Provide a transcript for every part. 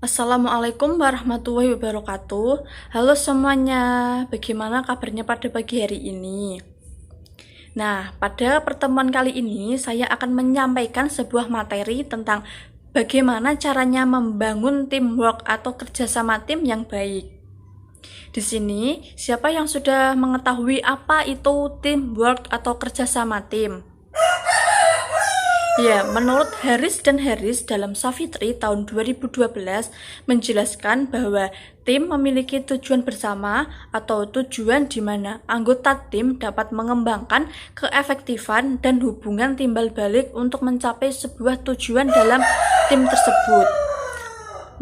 Assalamualaikum warahmatullahi wabarakatuh. Halo semuanya, bagaimana kabarnya pada pagi hari ini? Nah, pada pertemuan kali ini saya akan menyampaikan sebuah materi tentang bagaimana caranya membangun teamwork atau kerjasama tim yang baik. Di sini, siapa yang sudah mengetahui apa itu teamwork atau kerjasama tim? Ya, menurut Harris dan Harris dalam Savitri tahun 2012 menjelaskan bahwa tim memiliki tujuan bersama atau tujuan di mana anggota tim dapat mengembangkan keefektifan dan hubungan timbal balik untuk mencapai sebuah tujuan dalam tim tersebut.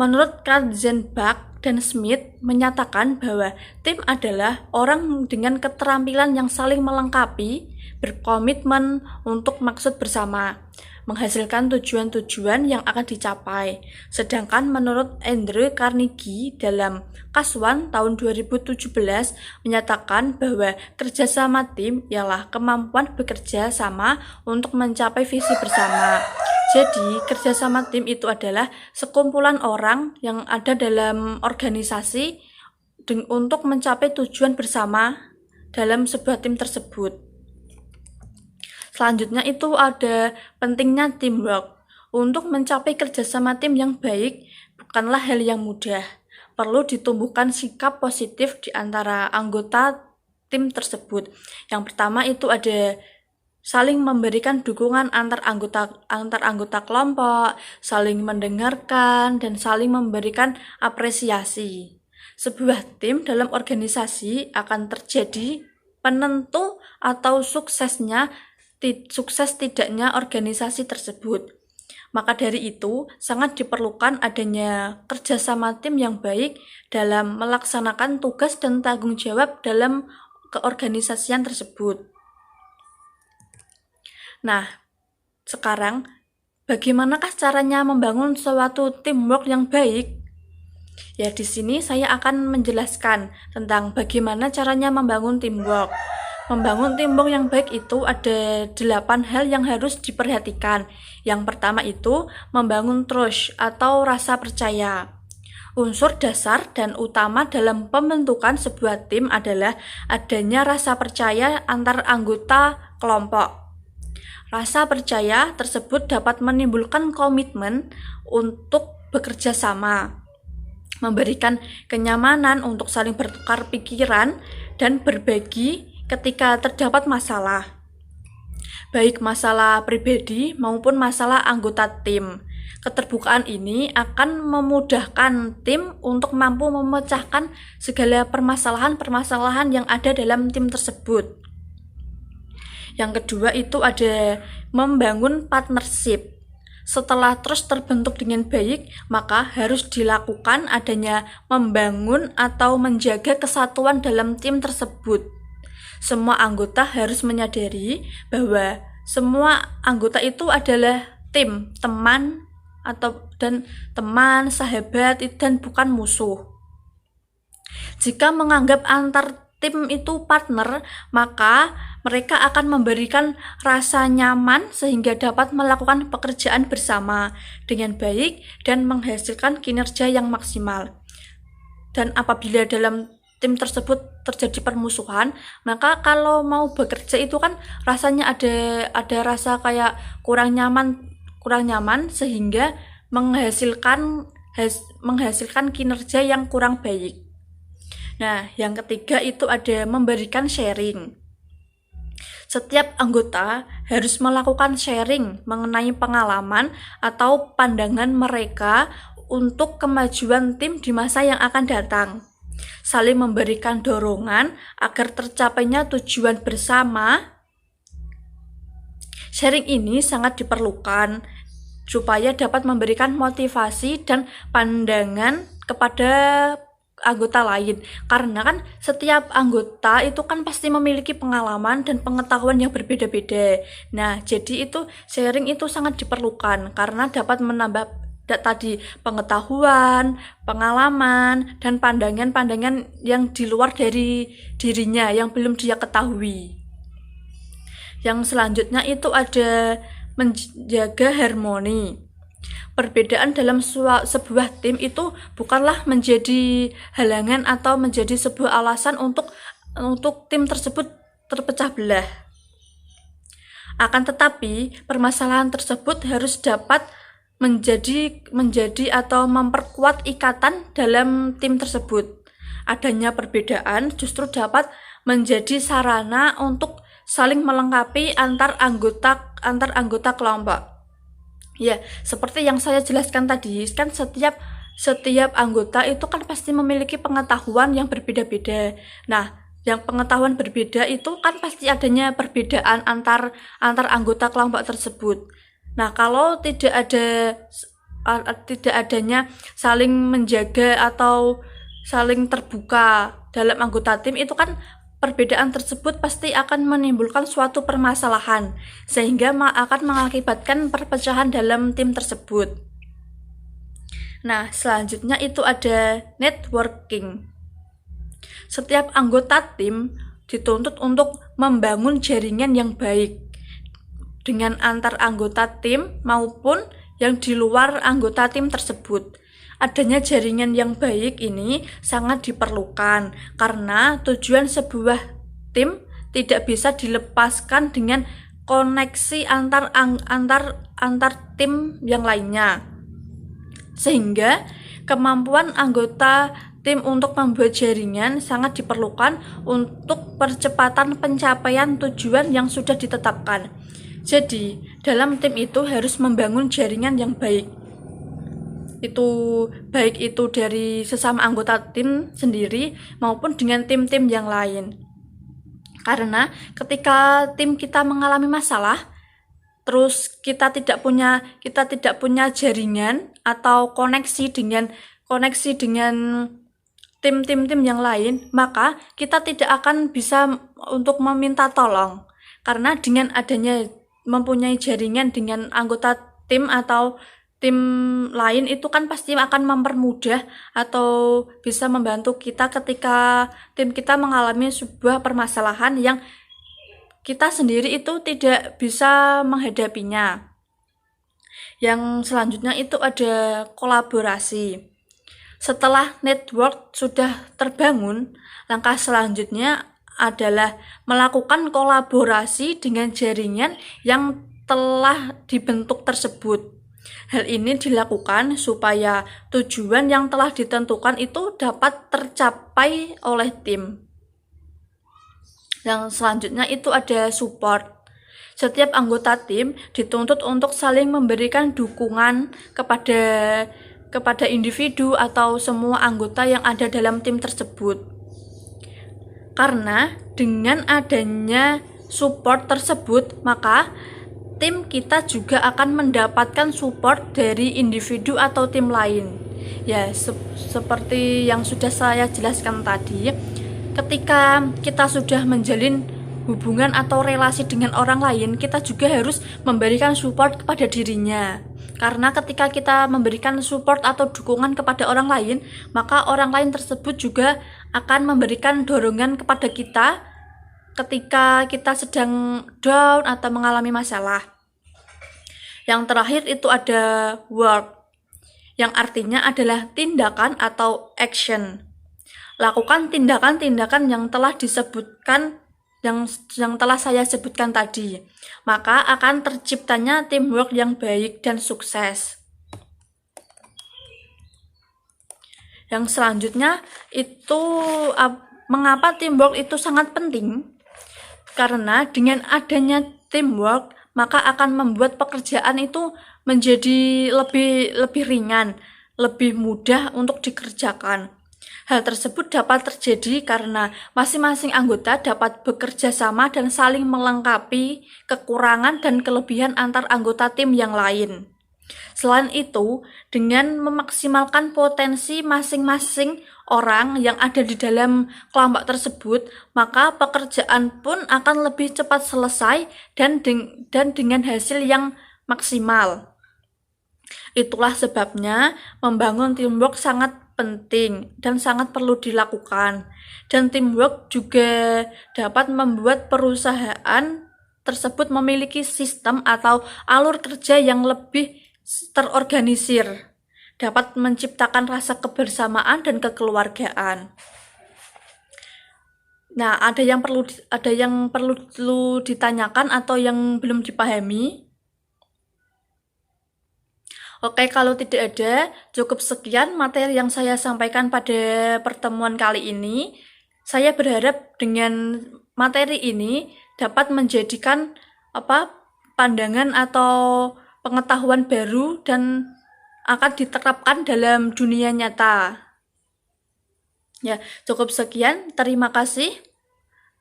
Menurut Katzenbach dan Smith menyatakan bahwa tim adalah orang dengan keterampilan yang saling melengkapi, berkomitmen untuk maksud bersama, menghasilkan tujuan-tujuan yang akan dicapai. Sedangkan menurut Andrew Carnegie dalam Kaswan tahun 2017 menyatakan bahwa kerjasama tim ialah kemampuan bekerja sama untuk mencapai visi bersama. Jadi, kerjasama tim itu adalah sekumpulan orang yang ada dalam organisasi untuk mencapai tujuan bersama dalam sebuah tim tersebut. Selanjutnya itu ada pentingnya teamwork. Untuk mencapai kerjasama tim yang baik bukanlah hal yang mudah. Perlu ditumbuhkan sikap positif di antara anggota tim tersebut. Yang pertama itu ada saling memberikan dukungan antar anggota kelompok, saling mendengarkan, dan saling memberikan apresiasi. Sebuah tim dalam organisasi akan terjadi penentu atau sukses tidaknya organisasi tersebut. Maka dari itu, sangat diperlukan adanya kerjasama tim yang baik dalam melaksanakan tugas dan tanggung jawab dalam keorganisasian tersebut. Nah, sekarang bagaimanakah caranya membangun suatu teamwork yang baik? Ya, di sini saya akan menjelaskan tentang bagaimana caranya membangun teamwork. Membangun teamwork yang baik itu ada 8 hal yang harus diperhatikan. Yang pertama itu membangun trust atau rasa percaya. Unsur dasar dan utama dalam pembentukan sebuah tim adalah adanya rasa percaya antar anggota kelompok. Rasa percaya tersebut dapat menimbulkan komitmen untuk bekerja sama, memberikan kenyamanan untuk saling bertukar pikiran dan berbagi ketika terdapat masalah, baik masalah pribadi maupun masalah anggota tim. Keterbukaan ini akan memudahkan tim untuk mampu memecahkan segala permasalahan-permasalahan yang ada dalam tim tersebut. Yang kedua itu ada membangun partnership. Setelah terus terbentuk dengan baik, maka harus dilakukan adanya membangun atau menjaga kesatuan dalam tim tersebut. Semua anggota harus menyadari bahwa semua anggota itu adalah tim, teman, sahabat, dan bukan musuh. Jika menganggap antar tim itu partner, maka mereka akan memberikan rasa nyaman sehingga dapat melakukan pekerjaan bersama dengan baik dan menghasilkan kinerja yang maksimal. Dan apabila dalam tim tersebut terjadi permusuhan, maka kalau mau bekerja itu kan rasanya ada rasa kayak kurang nyaman sehingga menghasilkan kinerja yang kurang baik. Nah, yang ketiga itu ada memberikan sharing. Setiap anggota harus melakukan sharing mengenai pengalaman atau pandangan mereka untuk kemajuan tim di masa yang akan datang. Saling memberikan dorongan agar tercapainya tujuan bersama. Sharing ini sangat diperlukan supaya dapat memberikan motivasi dan pandangan kepada anggota lain, karena kan setiap anggota itu kan pasti memiliki pengalaman dan pengetahuan yang berbeda-beda. Nah, jadi itu sharing itu sangat diperlukan karena dapat menambah tadi pengetahuan, pengalaman, dan pandangan-pandangan yang di luar dari dirinya yang belum dia ketahui. Yang selanjutnya itu ada menjaga harmoni. Perbedaan dalam sebuah tim itu bukanlah menjadi halangan atau menjadi sebuah alasan untuk tim tersebut terpecah belah. Akan tetapi, permasalahan tersebut harus dapat menjadi atau memperkuat ikatan dalam tim tersebut. Adanya perbedaan justru dapat menjadi sarana untuk saling melengkapi antar anggota kelompok. Ya, seperti yang saya jelaskan tadi, kan setiap anggota itu kan pasti memiliki pengetahuan yang berbeda-beda. Nah, yang pengetahuan berbeda itu kan pasti adanya perbedaan antar anggota kelompok tersebut. Nah, kalau tidak adanya saling menjaga atau saling terbuka dalam anggota tim, itu kan perbedaan tersebut pasti akan menimbulkan suatu permasalahan sehingga akan mengakibatkan perpecahan dalam tim tersebut. Nah, selanjutnya itu ada networking. Setiap anggota tim dituntut untuk membangun jaringan yang baik dengan antar anggota tim maupun yang di luar anggota tim tersebut. Adanya jaringan yang baik ini sangat diperlukan karena tujuan sebuah tim tidak bisa dilepaskan dengan koneksi antar tim yang lainnya. Sehingga kemampuan anggota tim untuk membuat jaringan sangat diperlukan untuk percepatan pencapaian tujuan yang sudah ditetapkan. Jadi, dalam tim itu harus membangun jaringan yang baik. Baik itu dari sesama anggota tim sendiri maupun dengan tim-tim yang lain. Karena ketika tim kita mengalami masalah, terus kita tidak punya jaringan atau koneksi dengan tim-tim yang lain, maka kita tidak akan bisa untuk meminta tolong. Karena dengan adanya mempunyai jaringan dengan anggota tim atau tim lain itu kan pasti akan mempermudah atau bisa membantu kita ketika tim kita mengalami sebuah permasalahan yang kita sendiri itu tidak bisa menghadapinya. Yang selanjutnya itu ada kolaborasi. Setelah network sudah terbangun, langkah selanjutnya adalah melakukan kolaborasi dengan jaringan yang telah dibentuk tersebut. Hal ini dilakukan supaya tujuan yang telah ditentukan itu dapat tercapai oleh tim. Yang selanjutnya itu ada support. Setiap anggota tim dituntut untuk saling memberikan dukungan kepada individu atau semua anggota yang ada dalam tim tersebut. Karena dengan adanya support tersebut, maka tim kita juga akan mendapatkan support dari individu atau tim lain. Ya, seperti yang sudah saya jelaskan tadi, ketika kita sudah menjalin hubungan atau relasi dengan orang lain, kita juga harus memberikan support kepada dirinya. Karena ketika kita memberikan support atau dukungan kepada orang lain, maka orang lain tersebut juga akan memberikan dorongan kepada kita ketika kita sedang down atau mengalami masalah. Yang terakhir itu ada work, yang artinya adalah tindakan atau action. Lakukan tindakan-tindakan yang telah disebutkan, yang telah saya sebutkan tadi, maka akan terciptanya teamwork yang baik dan sukses. Yang selanjutnya itu mengapa teamwork itu sangat penting? Karena dengan adanya teamwork, maka akan membuat pekerjaan itu menjadi lebih ringan, lebih mudah untuk dikerjakan. Hal tersebut dapat terjadi karena masing-masing anggota dapat bekerja sama dan saling melengkapi kekurangan dan kelebihan antar anggota tim yang lain. Selain itu, dengan memaksimalkan potensi masing-masing orang yang ada di dalam kelompok tersebut, maka pekerjaan pun akan lebih cepat selesai dan dengan hasil yang maksimal. Itulah sebabnya membangun teamwork sangat penting dan sangat perlu dilakukan. Dan teamwork juga dapat membuat perusahaan tersebut memiliki sistem atau alur kerja yang lebih terorganisir, dapat menciptakan rasa kebersamaan dan kekeluargaan. Nah, ada yang perlu ditanyakan atau yang belum dipahami? Oke, kalau tidak ada, cukup sekian materi yang saya sampaikan pada pertemuan kali ini. Saya berharap dengan materi ini dapat menjadikan pandangan atau pengetahuan baru dan akan diterapkan dalam dunia nyata. Ya, cukup sekian. Terima kasih.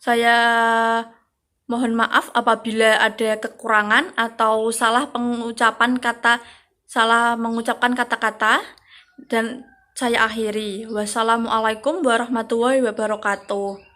Saya mohon maaf apabila ada kekurangan atau salah mengucapkan kata-kata, dan saya akhiri. Wassalamualaikum warahmatullahi wabarakatuh.